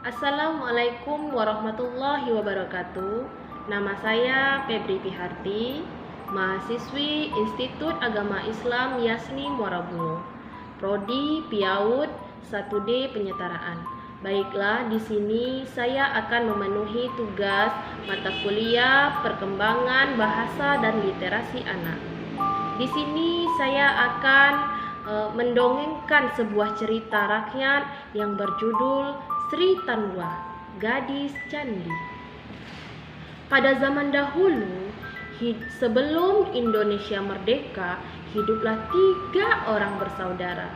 Assalamualaikum warahmatullahi wabarakatuh. Nama saya Febri Piharti, mahasiswi Institut Agama Islam Yasni Muara Bungo, Prodi PIAUD 1D Penyetaraan. Baiklah, di sini saya akan memenuhi tugas mata kuliah Perkembangan Bahasa dan Literasi Anak. Di sini saya akan mendongengkan sebuah cerita rakyat yang berjudul Sri Tanwa, Gadis Candi. Pada zaman dahulu, sebelum Indonesia merdeka, hiduplah 3 orang bersaudara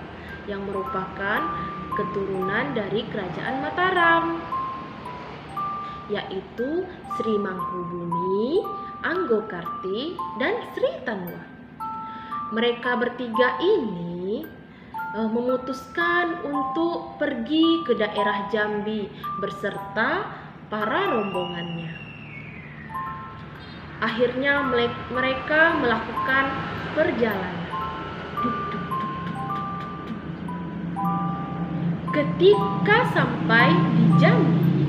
yang merupakan keturunan dari Kerajaan Mataram, yaitu Sri Mangkubumi, Anggokarti, dan Sri Tanwa. Mereka bertiga ini memutuskan untuk pergi ke daerah Jambi beserta para rombongannya. Akhirnya mereka melakukan perjalanan. Ketika sampai di Jambi,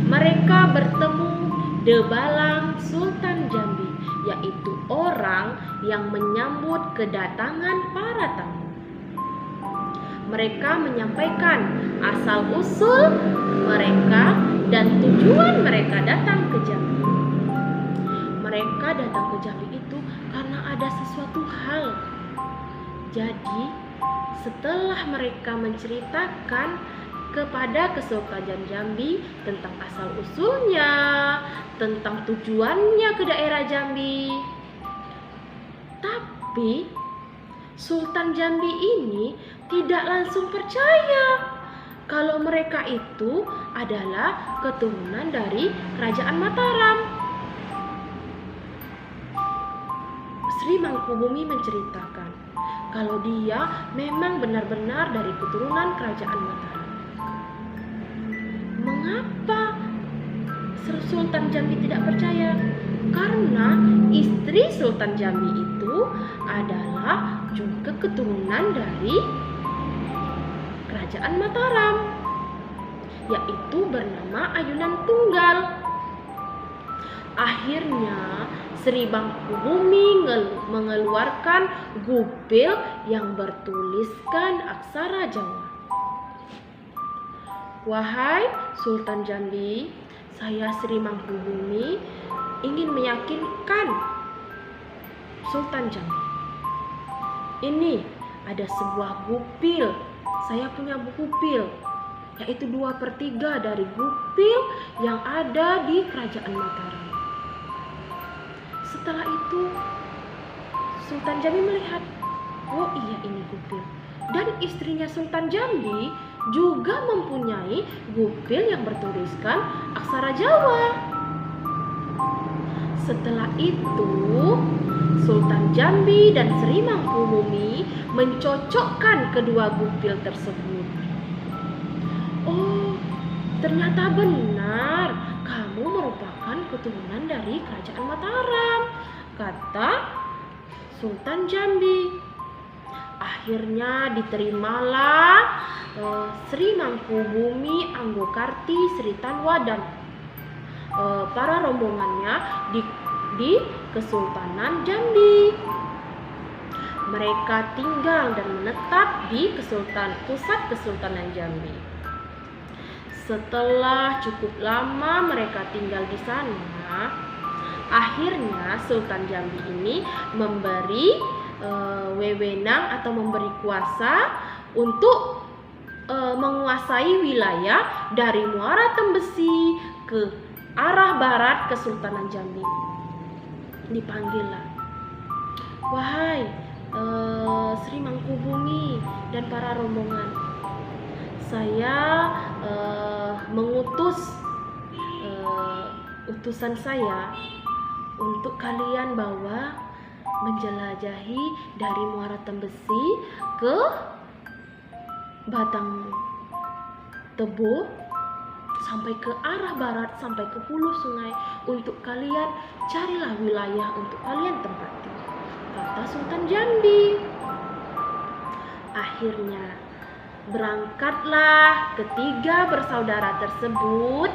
mereka bertemu Debalang Sultan Jambi, yaitu orang yang menyambut kedatangan para tamu. Mereka menyampaikan asal-usul mereka dan tujuan mereka datang ke Jambi. Mereka datang ke Jambi itu karena ada sesuatu hal. Jadi, setelah mereka menceritakan kepada Kesultanan Jambi tentang asal-usulnya, tentang tujuannya ke daerah Jambi, tapi Sultan Jambi ini tidak langsung percaya kalau mereka itu adalah keturunan dari Kerajaan Mataram. Sri Mangkubumi menceritakan kalau dia memang benar-benar dari keturunan Kerajaan Mataram. Mengapa Sultan Jambi tidak percaya? Karena istri Sultan Jambi itu adalah juga keturunan dari Kerajaan Mataram, yaitu bernama Ayunan Tunggal. Akhirnya Sri Mangkubumi mengeluarkan gupil yang bertuliskan aksara Jawa. Wahai Sultan Jambi, saya Sri Mangkubumi ingin meyakinkan Sultan Jambi. Ini ada sebuah gupil. Saya punya gupil, yaitu 2/3 dari gupil yang ada di Kerajaan Mataram. Setelah itu Sultan Jambi melihat, oh iya ini gupil. Dan istrinya Sultan Jambi juga mempunyai gupil yang bertuliskan aksara Jawa. Setelah itu Sultan Jambi dan Sri Mangkubumi mencocokkan kedua gupil tersebut. Oh, ternyata benar kamu merupakan keturunan dari Kerajaan Mataram, kata Sultan Jambi. Akhirnya diterimalah Sri Mangkubumi, Anggokarti, Sri Tanwa dan para rombongannya di Kesultanan Jambi. Mereka tinggal dan menetap di pusat Kesultanan Jambi. Setelah cukup lama mereka tinggal di sana, akhirnya Sultan Jambi ini memberi wewenang atau memberi kuasa untuk menguasai wilayah dari Muara Tembesi ke arah barat Kesultanan Jambi. Dipanggillah, wahai Sri Mangkubumi dan para rombongan, saya mengutus utusan saya untuk kalian bawa menjelajahi dari Muara Tembesi ke Batang Tebo sampai ke arah barat, sampai ke hulu sungai. Untuk kalian carilah wilayah untuk kalian tempati, kata Sultan Jambi. Akhirnya Berangkatlah ketiga bersaudara tersebut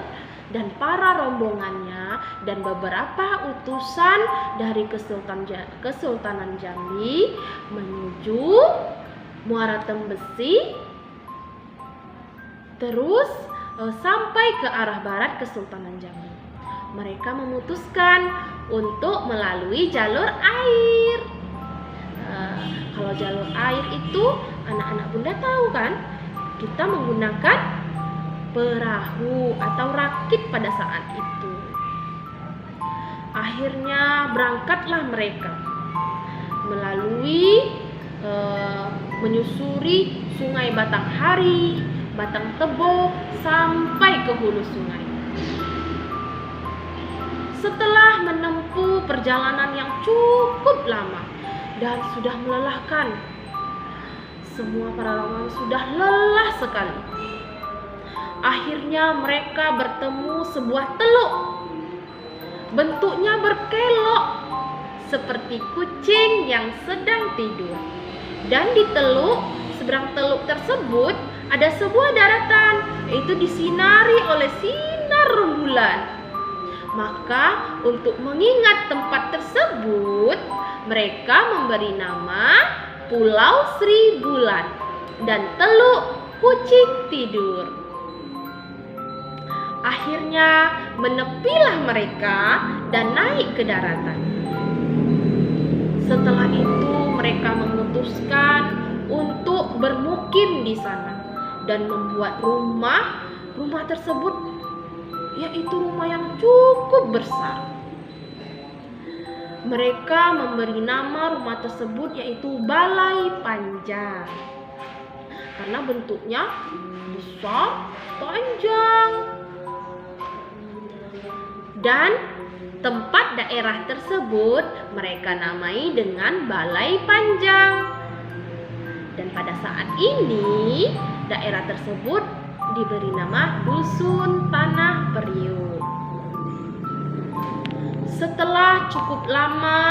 dan para rombongannya dan beberapa utusan dari Kesultanan Jambi menuju Muara Tembesi, terus sampai ke arah barat Kesultanan Jambi. Mereka memutuskan untuk melalui jalur air. Kalau jalur air itu anak-anak Bunda tahu kan, kita menggunakan perahu atau rakit pada saat itu. Akhirnya berangkatlah mereka melalui menyusuri Sungai Batanghari, Batang Tebo sampai ke hulu sungai. Setelah menempuh perjalanan yang cukup lama dan sudah melelahkan, semua para rombongan sudah lelah sekali. Akhirnya mereka bertemu sebuah teluk. Bentuknya berkelok seperti kucing yang sedang tidur. Dan di teluk, seberang teluk tersebut ada sebuah daratan, yaitu disinari oleh sinar rembulan. Maka untuk mengingat tempat tersebut, mereka memberi nama Pulau Sri Bulan dan Teluk Kucing Tidur. Akhirnya menepilah mereka dan naik ke daratan. Setelah itu mereka memutuskan untuk bermukim di sana dan membuat rumah tersebut, yaitu rumah yang cukup besar. Mereka memberi nama rumah tersebut yaitu Balai Panjang, karena bentuknya besar, panjang. Dan tempat daerah tersebut mereka namai dengan Balai Panjang. Dan pada saat ini daerah tersebut diberi nama Dusun Tanah Periuk. Setelah cukup lama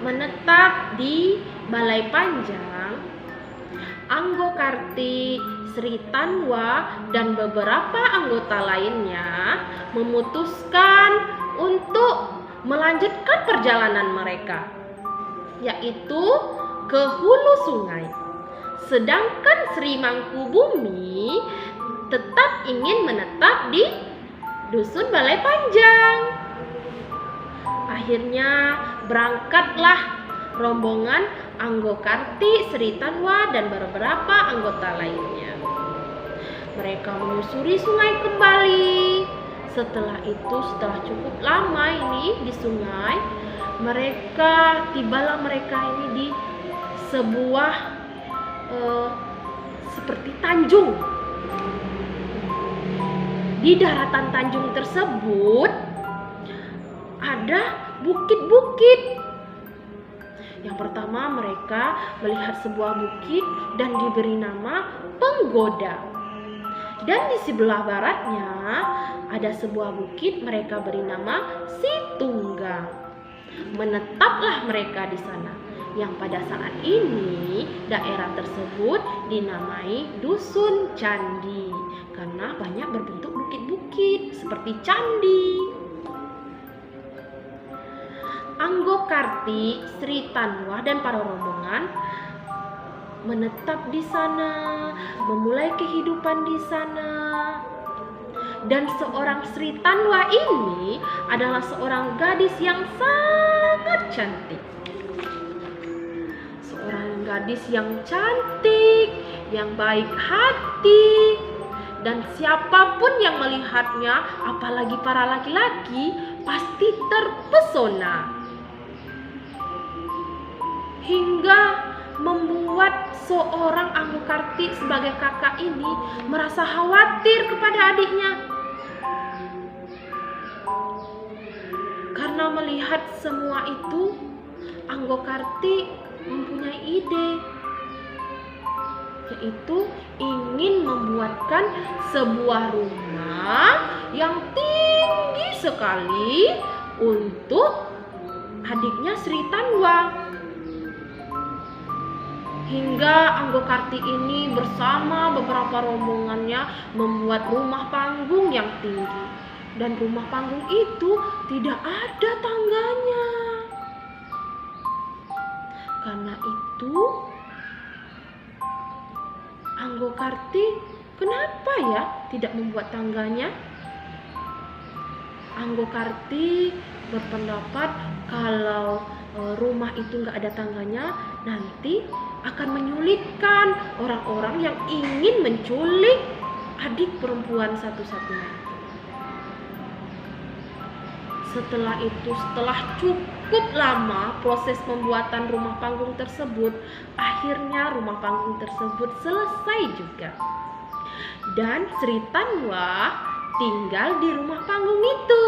menetap di Balai Panjang, Anggokarti, Sri Tanwa, dan beberapa anggota lainnya memutuskan untuk melanjutkan perjalanan mereka, yaitu ke hulu sungai. Sedangkan Sri Mangkubumi tetap ingin menetap di Dusun Balai Panjang. Akhirnya berangkatlah rombongan Anggokarti, Sri Tanwa, dan beberapa anggota lainnya. Mereka menyusuri sungai kembali. Setelah itu, setelah cukup lama ini di sungai, tibalah mereka ini di sebuah seperti tanjung. Di daratan tanjung tersebut ada bukit-bukit. Yang pertama, mereka melihat sebuah bukit dan diberi nama Penggoda. Dan di sebelah baratnya ada sebuah bukit, mereka beri nama Situngga. Menetaplah mereka di sana, yang pada saat ini daerah tersebut dinamai Dusun Candi karena banyak berbentuk bukit-bukit seperti candi. Anggokarti, Sri Tanwa, dan para rombongan menetap di sana, memulai kehidupan di sana. Dan seorang Sri Tanwa ini adalah seorang gadis yang sangat cantik. Seorang gadis yang cantik, yang baik hati, dan siapapun yang melihatnya, apalagi para laki-laki, pasti terpesona. Hingga membuat seorang Anggokarti sebagai kakak ini merasa khawatir kepada adiknya. Karena melihat semua itu, Anggokarti mempunyai ide, yaitu ingin membuatkan sebuah rumah yang tinggi sekali untuk adiknya Sri Tanwa. Hingga Anggokarti ini bersama beberapa rombongannya membuat rumah panggung yang tinggi. Dan rumah panggung itu tidak ada tangganya. Karena itu Anggokarti kenapa ya tidak membuat tangganya? Anggokarti berpendapat kalau rumah itu nggak ada tangganya, nanti akan menyulitkan orang-orang yang ingin menculik adik perempuan satu-satunya. Setelah cukup lama proses pembuatan rumah panggung tersebut, akhirnya rumah panggung tersebut selesai juga. Dan Sri Tanwa tinggal di rumah panggung itu.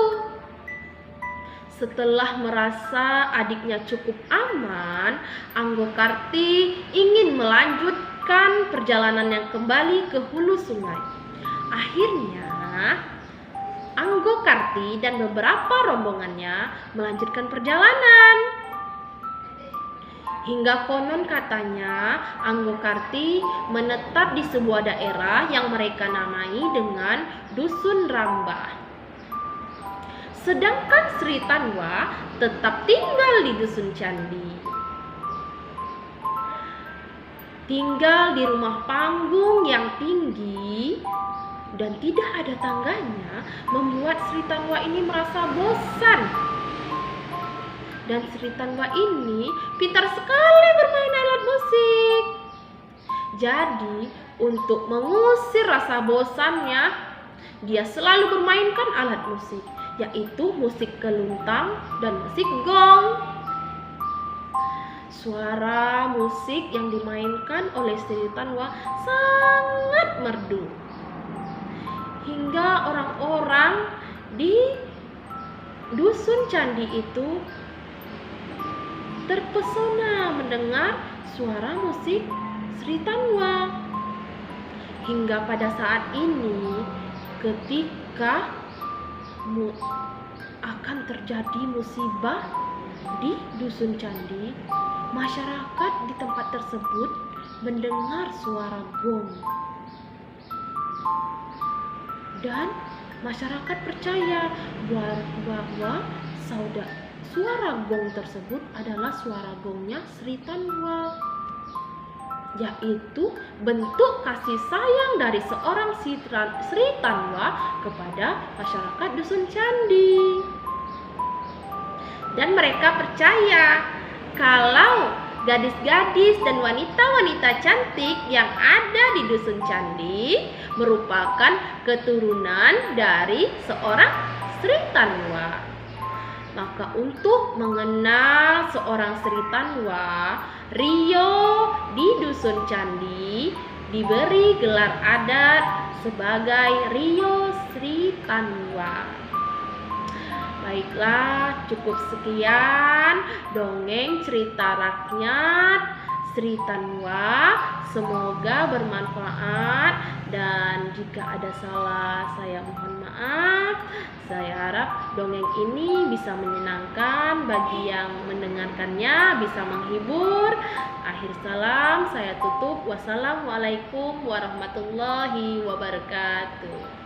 Setelah merasa adiknya cukup aman, Anggokarti ingin melanjutkan perjalanan yang kembali ke hulu sungai. Akhirnya, Anggokarti dan beberapa rombongannya melanjutkan perjalanan. Hingga konon katanya Anggokarti menetap di sebuah daerah yang mereka namai dengan Dusun Rambah. Sedangkan Sri Tanwa tetap tinggal di Dusun Candi. Tinggal di rumah panggung yang tinggi dan tidak ada tangganya membuat Sri Tanwa ini merasa bosan. Dan Sri Tanwa ini pintar sekali bermain alat musik. Jadi untuk mengusir rasa bosannya, dia selalu bermainkan alat musik, yaitu musik keluntang dan musik gong. Suara musik yang dimainkan oleh Sri Tanwa sangat merdu. Hingga orang-orang di Dusun Candi itu terpesona mendengar suara musik Sri Tanwa. Hingga pada saat ini, ketika akan terjadi musibah di Dusun Candi, masyarakat di tempat tersebut mendengar suara gong. Dan masyarakat percaya bahwa suara gong tersebut adalah suara gongnya Sri Tanwa, yaitu bentuk kasih sayang dari seorang Sri Tanwa kepada masyarakat Dusun Candi. Dan mereka percaya kalau gadis-gadis dan wanita-wanita cantik yang ada di Dusun Candi merupakan keturunan dari seorang Sri Tanwa. Maka untuk mengenal seorang Sri Tanwa, Rio di Dusun Candi diberi gelar adat sebagai Rio Sri Tanwa. Baiklah, cukup sekian dongeng cerita rakyat Sri Tanwa. Semoga bermanfaat, dan jika ada salah saya mohon maaf. Saya harap dongeng ini bisa menyenangkan bagi yang mendengarkannya, bisa menghibur. Akhir salam, saya tutup. Wassalamualaikum warahmatullahi wabarakatuh.